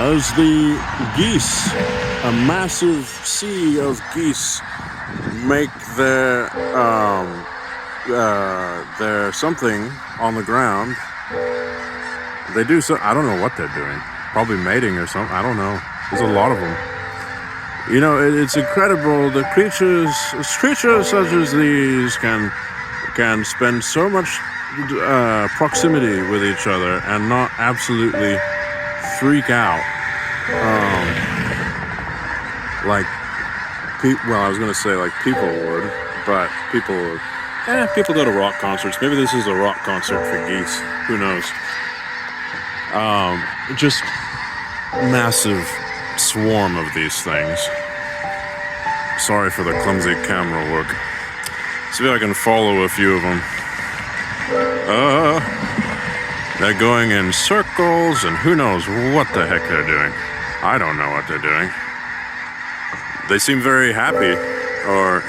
as the geese, a massive sea of geese, make their something on the ground. They do so. I don't know what they're doing. Probably mating or something. I don't know. There's a lot of them. You know, it's incredible. The creatures such as these can spend so much proximity with each other and not absolutely freak out. Well, I was going to say like people would, but people go to rock concerts. Maybe this is a rock concert for geese. Who knows? Just massive swarm of these things. Sorry for the clumsy camera work. See if I can follow a few of them. They're going in circles, and who knows what the heck they're doing. I don't know what they're doing. They seem very happy, or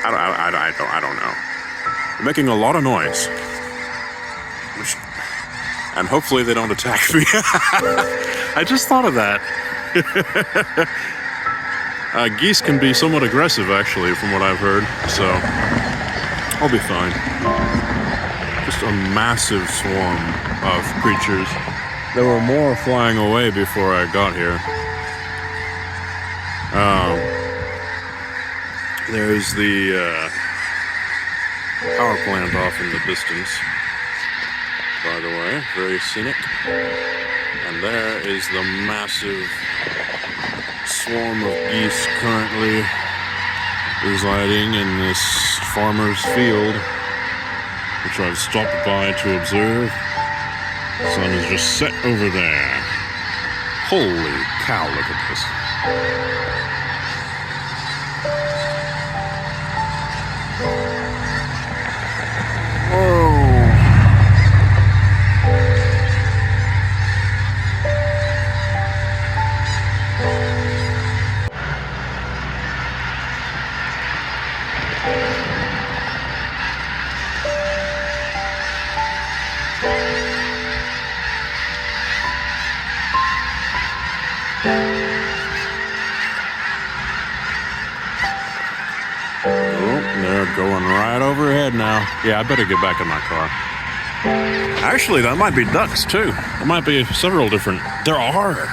I don't know. They're making a lot of noise, and hopefully they don't attack me. I just thought of that. Geese can be somewhat aggressive, actually, from what I've heard, so I'll be fine. Just a massive swarm of creatures. There were more flying away before I got here. There's the power plant off in the distance, by the way, very scenic. And there is the massive swarm of geese currently residing in this farmer's field, which I've stopped by to observe. The sun is just set over there. Holy cow, look at this. They're going right overhead now. Yeah, I better get back in my car. Actually, that might be ducks too. There might be several different. There are.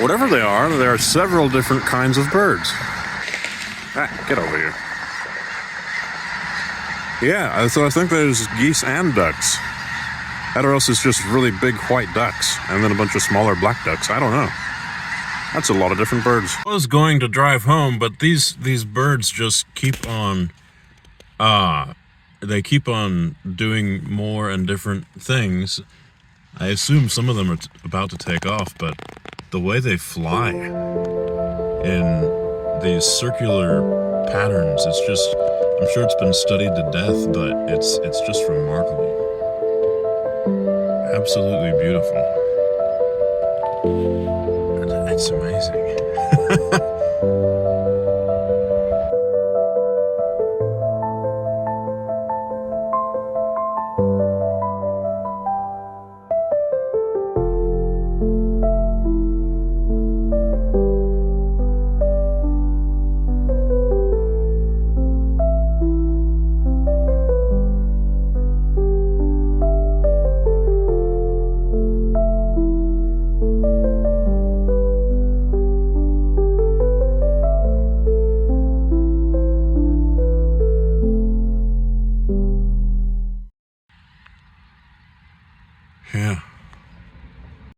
Whatever they are, there are several different kinds of birds. Get over here. Yeah, so I think there's geese and ducks. That or else it's just really big white ducks and then a bunch of smaller black ducks. I don't know. That's a lot of different birds. I was going to drive home, but these birds just keep on, they keep on doing more and different things. I assume some of them are about to take off, but the way they fly in these circular patterns, it's just, I'm sure it's been studied to death, but it's just remarkable. Absolutely beautiful. It's amazing.